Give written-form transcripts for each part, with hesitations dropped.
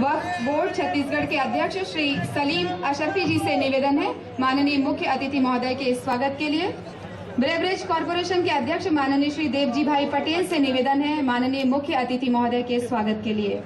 वक्फ board Chhattisgarh के अध्यक्ष श्री सलीम अशरफी जी से निवेदन है माननीय मुख्य अतिथि महोदय के स्वागत के लिए। ब्रेवरेज कॉरपोरेशन के अध्यक्ष माननीय श्री देवजी भाई पटेल से निवेदन है माननीय मुख्य अतिथि महोदय के स्वागत के लिए।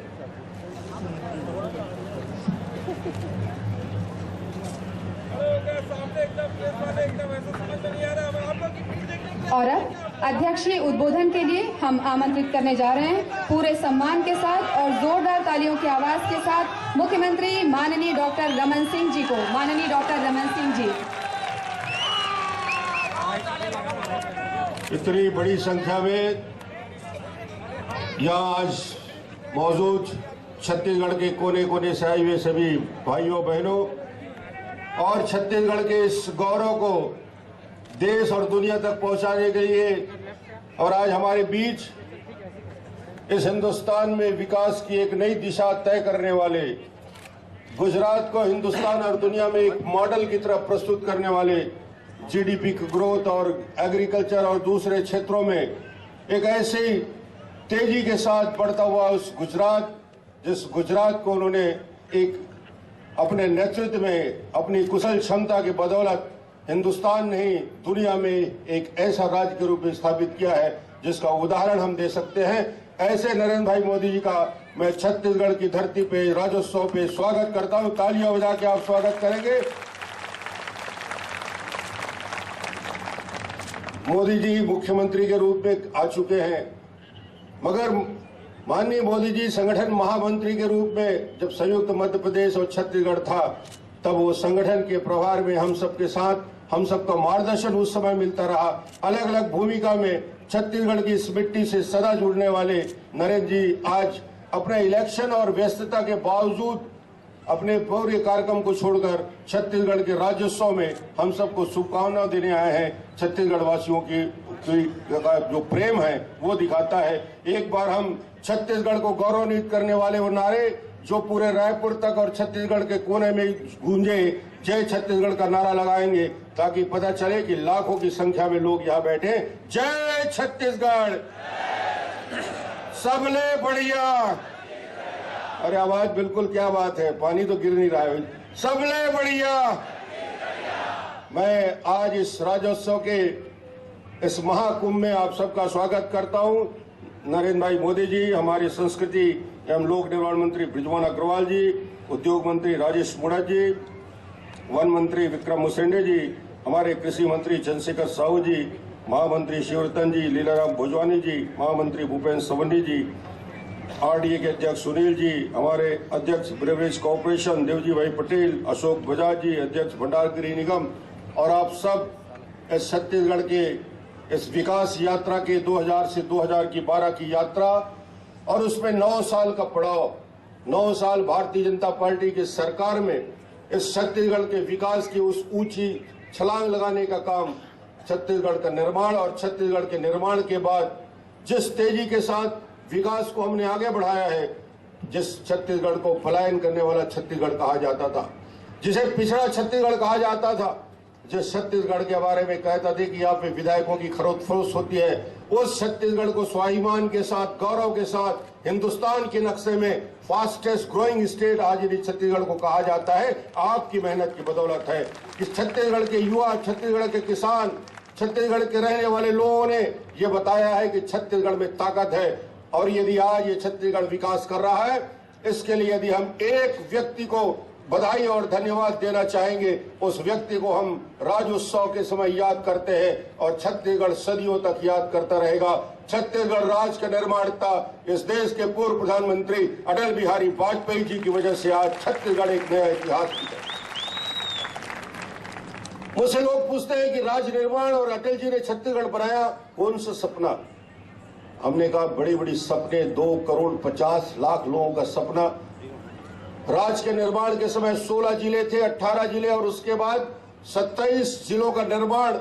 और अब अध्यक्षीय उद्बोधन के लिए हम आमंत्रित करने जा रहे हैं पूरे सम्मान के साथ और जोरदार तालियों की आवाज के साथ मुख्यमंत्री माननीय डॉक्टर रमन सिंह जी को। माननीय डॉक्टर रमन सिंह जी। इतनी बड़ी संख्या में यहाँ आज मौजूद छत्तीसगढ़ के कोने कोने से आए हुए सभी भाइयों बहनों और छत्तीसगढ़ के इस गौरव को देश और दुनिया तक पहुंचाने के लिए और आज हमारे बीच इस हिंदुस्तान में विकास की एक नई दिशा तय करने वाले, गुजरात को हिंदुस्तान और दुनिया में एक मॉडल की तरफ प्रस्तुत करने वाले, जीडीपी की ग्रोथ और एग्रीकल्चर और दूसरे क्षेत्रों में एक ऐसी तेजी के साथ बढ़ता हुआ उस गुजरात, जिस गुजरात को उन्होंने एक अपने नेतृत्व में अपनी कुशल क्षमता की बदौलत हिंदुस्तान नहीं दुनिया में एक ऐसा राज्य के रूप में स्थापित किया है जिसका उदाहरण हम दे सकते हैं। ऐसे नरेंद्र भाई मोदी जी का मैं छत्तीसगढ़ की धरती पे राज्योत्सव पे स्वागत करता हूं। तालियां बजा के आप स्वागत करेंगे। मोदी जी मुख्यमंत्री के रूप में आ चुके हैं, मगर माननीय मोदी जी संगठन महामंत्री के रूप में जब संयुक्त मध्य प्रदेश और छत्तीसगढ़ था तब वो संगठन के प्रभार में हम सबके साथ हम सबका मार्गदर्शन उस समय मिलता रहा। अलग अलग भूमिका में छत्तीसगढ़ की इस मिट्टी से सदा जुड़ने वाले नरेंद्र जी आज अपने इलेक्शन और व्यस्तता के बावजूद अपने पूरे कार्यक्रम को छोड़कर छत्तीसगढ़ के राज्योत्सव में हम सबको शुभकामनाएं देने आए हैं। छत्तीसगढ़ वासियों की जो प्रेम है वो दिखाता है। एक बार हम छत्तीसगढ़ को गौरवान्वित करने वाले वो नारे जो पूरे रायपुर तक और छत्तीसगढ़ के कोने में गूंजे, जय छत्तीसगढ़ का नारा लगाएंगे ताकि पता चले कि लाखों की संख्या में लोग यहाँ बैठे। जय छत्तीसगढ़, सबले बढ़िया। अरे आवाज बिल्कुल, क्या बात है, पानी तो गिर नहीं रहा है। सबले बढ़िया। मैं आज इस राज्योत्सव के इस महाकुंभ में आप सबका स्वागत करता हूं। नरेंद्र भाई मोदी जी, हमारी संस्कृति एवं लोक निर्माण मंत्री बृजमोहन अग्रवाल जी, उद्योग मंत्री राजेश मूणत जी, वन मंत्री विक्रम उसेंडे जी, हमारे कृषि मंत्री चंद्रशेखर साहू जी, महामंत्री शिवरतन जी, लीलाराम भोजवानी जी, महामंत्री भूपेन्द्र सवन्नी जी, आरडीए के अध्यक्ष सुनील जी, हमारे अध्यक्ष ब्रेवरेज कॉरपोरेशन देवजी भाई पटेल, अशोक बजाज जी, अध्यक्ष भंडारगिरी निगम और आप सब इस छत्तीसगढ़ के इस विकास यात्रा के 2000 से 2012 की यात्रा और उसमें 9 साल का पड़ाव, 9 साल भारतीय जनता पार्टी की सरकार में इस छत्तीसगढ़ के विकास की उस ऊंची छलांग लगाने का काम, छत्तीसगढ़ का निर्माण और छत्तीसगढ़ के निर्माण के बाद जिस तेजी के साथ विकास को हमने आगे बढ़ाया है, जिस छत्तीसगढ़ को पलायन करने वाला छत्तीसगढ़ कहा जाता था, जिसे पिछड़ा छत्तीसगढ़ कहा जाता था, जिस छत्तीसगढ़ के बारे में कहता थे कि यहाँ पे विधायकों की खरोच फरोश होती है, उस छत्तीसगढ़ को स्वाभिमान के साथ, गौरव के साथ हिंदुस्तान के नक्शे में फास्टेस्ट ग्रोइंग स्टेट आज यदि छत्तीसगढ़ को कहा जाता है, आपकी मेहनत की बदौलत है कि छत्तीसगढ़ के युवा, छत्तीसगढ़ के किसान, छत्तीसगढ़ के रहने वाले लोगों ने ये बताया है कि छत्तीसगढ़ में ताकत है। और यदि आज ये छत्तीसगढ़ विकास कर रहा है, इसके लिए यदि हम एक व्यक्ति को बधाई और धन्यवाद देना चाहेंगे, उस व्यक्ति को हम राज्योत्सव के समय याद करते हैं और छत्तीसगढ़ सदियों तक याद करता रहेगा। छत्तीसगढ़ राज्य का निर्माता इस देश के पूर्व प्रधानमंत्री अटल बिहारी वाजपेयी जी की वजह से आज छत्तीसगढ़ एक नया इतिहास की है। मुझसे लोग पूछते हैं कि राज्य निर्माण और अटल जी ने छत्तीसगढ़ बनाया, कौन सा सपना? हमने कहा बड़ी बड़ी सपने, 2 करोड़ 50 लाख लोगों का सपना। राज्य के निर्माण के समय 16 जिले थे, 18 जिले और उसके बाद 27 जिलों का निर्माण।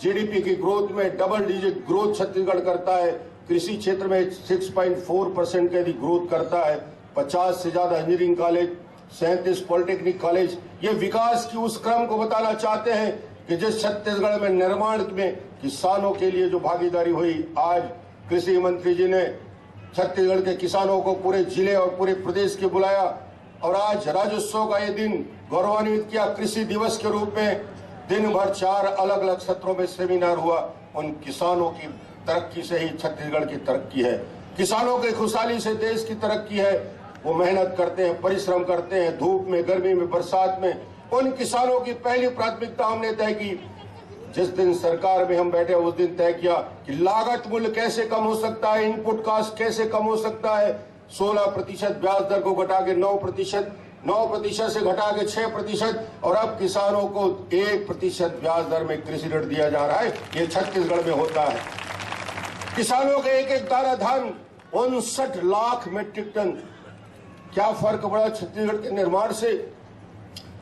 जीडीपी की ग्रोथ में डबल डिजिट ग्रोथ छत्तीसगढ़ करता है। कृषि क्षेत्र में 6.4% की ग्रोथ करता है। 50 से ज्यादा इंजीनियरिंग कॉलेज, 37 पॉलिटेक्निक कॉलेज। ये विकास की उस क्रम को बताना चाहते हैं कि जिस छत्तीसगढ़ में निर्माण में किसानों के लिए जो भागीदारी हुई, आज कृषि मंत्री जी ने छत्तीसगढ़ के किसानों को पूरे जिले और पूरे प्रदेश के बुलाया और आज राज्योत्सव का ये दिन गौरवान्वित किया। कृषि दिवस के रूप में दिन भर 4 अलग अलग सत्रों में सेमिनार हुआ। उन किसानों की तरक्की से ही छत्तीसगढ़ की तरक्की है। किसानों की खुशहाली से देश की तरक्की है। वो मेहनत करते हैं, परिश्रम करते हैं, धूप में, गर्मी में, बरसात में। उन किसानों की पहली प्राथमिकता हमने तय की। जिस दिन सरकार में हम बैठे उस दिन तय किया कि लागत मूल्य कैसे कम हो सकता है, इनपुट कॉस्ट कैसे कम हो सकता है। 16% ब्याज दर को घटा के 9% से घटा के 6%, और अब किसानों को 1% ब्याज दर में कृषि ऋण दिया जा रहा है। ये छत्तीसगढ़ में होता है। किसानों के एक एक दाना धान 59 लाख मीट्रिक टन। क्या फर्क पड़ा छत्तीसगढ़ के निर्माण से?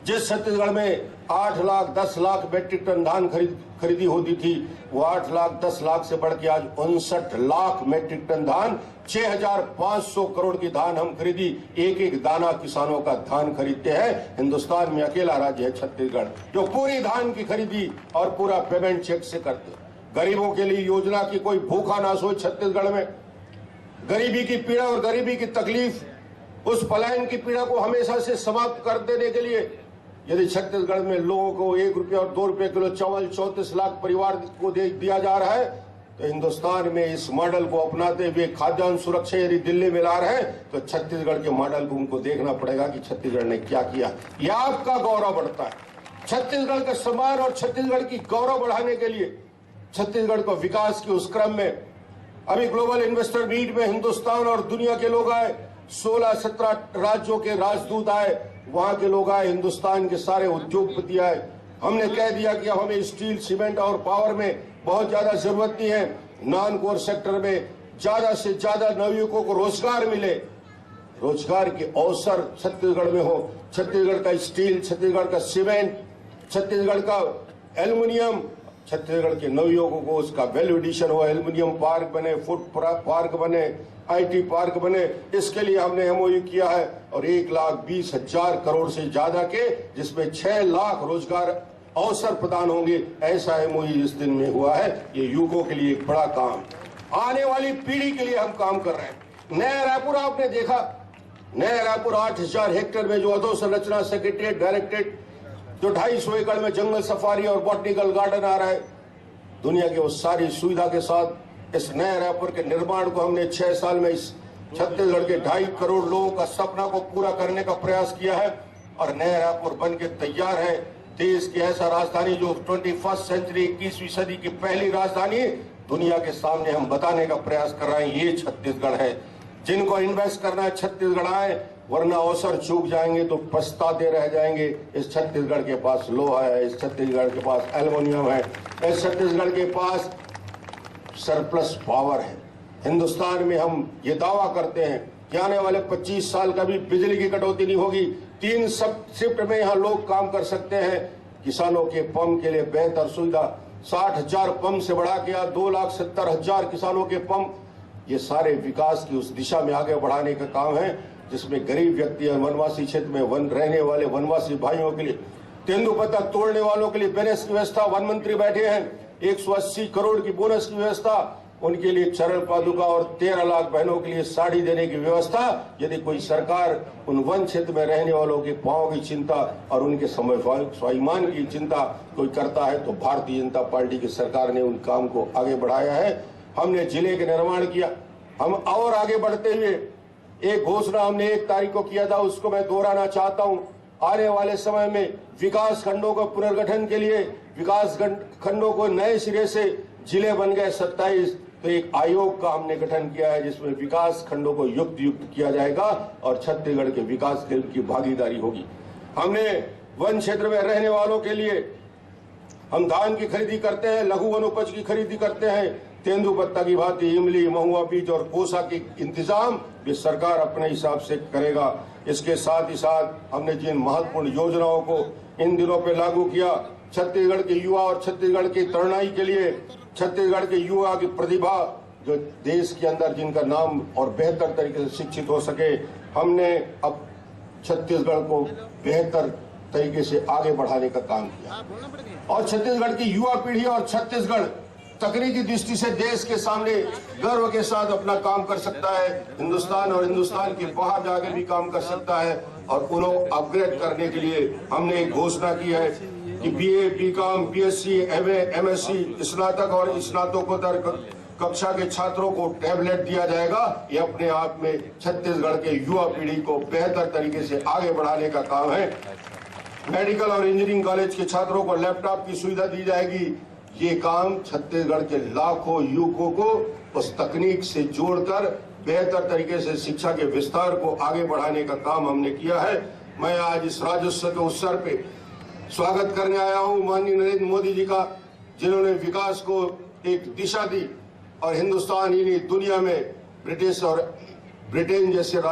जिस छत्तीसगढ़ में 8 लाख 10 लाख मीट्रिक टन धान खरीदी होती थी, वो 8 लाख 10 लाख से बढ़ के आज 59 लाख मीट्रिक टन धान, 6,500 करोड़ की धान हम खरीदी। एक एक दाना किसानों का धान खरीदते हैं। हिंदुस्तान में अकेला राज्य है छत्तीसगढ़ जो पूरी धान की खरीदी और पूरा पेमेंट चेक से करते हैं। गरीबों के लिए योजना की कोई भूखा ना सोए छत्तीसगढ़ में। गरीबी की पीड़ा और गरीबी की तकलीफ, उस पलायन की पीड़ा को हमेशा से समाप्त कर देने के लिए यदि छत्तीसगढ़ में लोगों को 1 रुपया और 2 रुपये किलो चावल 34 लाख परिवार को दिया जा रहा है, तो हिंदुस्तान में इस मॉडल को अपनाते हुए खाद्यान्न सुरक्षा यदि दिल्ली में ला रहे हैं, तो छत्तीसगढ़ के मॉडल को उनको देखना पड़ेगा कि छत्तीसगढ़ ने क्या किया। यह आपका गौरव बढ़ता है। छत्तीसगढ़ का सम्मान और छत्तीसगढ़ की गौरव बढ़ाने के लिए छत्तीसगढ़ को विकास के उस क्रम में अभी ग्लोबल इन्वेस्टर मीट में हिंदुस्तान और दुनिया के लोग आए। 16-17 राज्यों के राजदूत आए, वहां के लोग आए, हिंदुस्तान के सारे उद्योगपति आए। हमने कह दिया कि अब हमें स्टील, सीमेंट और पावर में बहुत ज्यादा जरूरत नहीं है। नॉन कोर सेक्टर में ज्यादा से ज्यादा नवयुवकों को रोजगार मिले, रोजगार के अवसर छत्तीसगढ़ में हो। छत्तीसगढ़ का स्टील, छत्तीसगढ़ का सीमेंट, छत्तीसगढ़ का एल्युमिनियम, छत्तीसगढ़ के नवयुवकों को उसका वैल्यू एडिशन हो। एल्युमिनियम पार्क बने, फूड पार्क बने, IT पार्क बने। इसके लिए हमने MOU किया है और 1,20,000 करोड़ से ज्यादा के, जिसमें 6 लाख रोजगार अवसर प्रदान होंगे। ऐसा MOU इस दिन में हुआ है। ये युवकों के लिए एक बड़ा काम, आने वाली पीढ़ी के लिए हम काम कर रहे हैं। नया रायपुर आपने देखा, नया रायपुर 8,000 हेक्टेयर में जो अधोसंरचना, सेक्रेटरिएट, डायरेक्टरेट, जो 250 एकड़ में जंगल सफारी और बॉटनिकल गार्डन आ रहा है, दुनिया के वो सारी सुविधा के साथ इस नए रायपुर के निर्माण को हमने 6 साल में इस छत्तीसगढ़ के 2.5 करोड़ लोगों का सपना को पूरा करने का प्रयास किया है। और नया रायपुर बन के तैयार है। देश की ऐसा राजधानी जो 21वीं सेंचुरी, 21वीं सदी की पहली राजधानी दुनिया के सामने हम बताने का प्रयास कर रहे हैं। ये छत्तीसगढ़ है। जिनको इन्वेस्ट करना है छत्तीसगढ़ आए, वरना अवसर चूक जाएंगे तो पछताते रह जाएंगे। इस छत्तीसगढ़ के पास लोहा है, इस छत्तीसगढ़ के पास एल्युमिनियम है, इस छत्तीसगढ़ के पास सरप्लस पावर है। हिंदुस्तान में हम ये दावा करते हैं कि आने वाले 25 साल का भी बिजली की कटौती नहीं होगी। 3 शिफ्ट में यहाँ लोग काम कर सकते हैं। किसानों के पंप के लिए बेहतर सुविधा, 60,000 पंप से बढ़ा के 2,70,000 किसानों के पंप। ये सारे विकास की उस दिशा में आगे बढ़ाने का काम है, जिसमें गरीब व्यक्ति और वनवासी क्षेत्र में रहने वाले वनवासी भाइयों के लिए, तेंदुपत्ता तोड़ने वालों के लिए बोनस की व्यवस्था। वन मंत्री बैठे हैं, 180 करोड़ की बोनस की व्यवस्था, उनके लिए चरण पादुका और 13 लाख बहनों के लिए साड़ी देने की व्यवस्था। यदि कोई सरकार उन वन क्षेत्र में रहने वालों के पांव की चिंता और उनके स्वाभिमान की चिंता कोई करता है, तो भारतीय जनता पार्टी की सरकार ने उन काम को आगे बढ़ाया है। हमने जिले के निर्माण किया। हम और आगे बढ़ते हुए एक घोषणा हमने 1 तारीख को किया था, उसको मैं दोहराना चाहता हूं। आने वाले समय में विकास खंडों का पुनर्गठन के लिए, विकास खंडों को नए सिरे से, जिले बन गए 27, तो एक आयोग का हमने गठन किया है जिसमें विकास खंडों को युक्त किया जाएगा और छत्तीसगढ़ के विकास की भागीदारी होगी। हमने वन क्षेत्र में रहने वालों के लिए हम धान की खरीदी करते हैं, लघु वनोपज की खरीदी करते हैं, तेंदुपत्ता की भांति इमली, महुआ बीज और कोसा के इंतजाम भी सरकार अपने हिसाब से करेगा। इसके साथ ही साथ हमने जिन महत्वपूर्ण योजनाओं को इन दिनों पे लागू किया, छत्तीसगढ़ के युवा और छत्तीसगढ़ की तरुणाई के लिए, छत्तीसगढ़ के युवा की प्रतिभा जो देश के अंदर जिनका नाम और बेहतर तरीके से शिक्षित हो सके, हमने अब छत्तीसगढ़ को बेहतर तरीके से आगे बढ़ाने का काम किया। और छत्तीसगढ़ की युवा पीढ़ी और छत्तीसगढ़ तकनीकी दृष्टि से देश के सामने गर्व के साथ अपना काम कर सकता है हिंदुस्तान, और हिंदुस्तान के बाहर जाकर भी काम कर सकता है। और उन्हें अपग्रेड करने के लिए हमने एक घोषणा की है कि BA, BCom, BSc, MA, MSc, स्नातक और स्नातकोत्तर कक्षा के छात्रों को टैबलेट दिया जाएगा। ये अपने आप में छत्तीसगढ़ के युवा पीढ़ी को बेहतर तरीके से आगे बढ़ाने का काम है। मेडिकल और इंजीनियरिंग कॉलेज के छात्रों को लैपटॉप की सुविधा दी जाएगी। ये काम छत्तीसगढ़ के लाखों युवकों को उस तकनीक से जोड़कर बेहतर तरीके से शिक्षा के विस्तार को आगे बढ़ाने का काम हमने किया है। मैं आज इस राज्योत्सव के अवसर पे स्वागत करने आया हूं माननीय नरेंद्र मोदी जी का, जिन्होंने विकास को एक दिशा दी और हिंदुस्तान ही नहीं दुनिया में ब्रिटिश और ब्रिटेन जैसे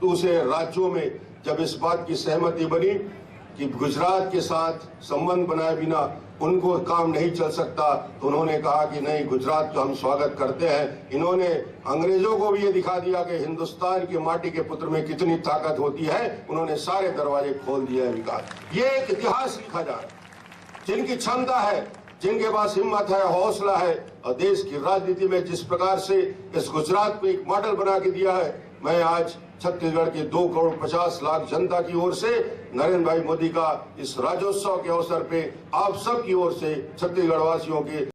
दूसरे राज्यों में जब इस बात की सहमति बनी कि गुजरात के साथ संबंध बनाए बिना उनको काम नहीं चल सकता, तो उन्होंने कहा कि नहीं, गुजरात का हम स्वागत करते हैं। इन्होंने अंग्रेजों को भी ये दिखा दिया कि हिंदुस्तान की माटी के पुत्र में कितनी ताकत होती है। उन्होंने सारे दरवाजे खोल दिए हैं विकास। ये एक इतिहास लिखा जा रहा है। जिनकी क्षमता है, जिनके पास हिम्मत है, हौसला है, और देश की राजनीति में जिस प्रकार से इस गुजरात को एक मॉडल बना के दिया है, मैं आज छत्तीसगढ़ के 2,50,00,000 जनता की ओर से नरेंद्र भाई मोदी का इस राज्योत्सव के अवसर पे आप सब की ओर से छत्तीसगढ़ वासियों के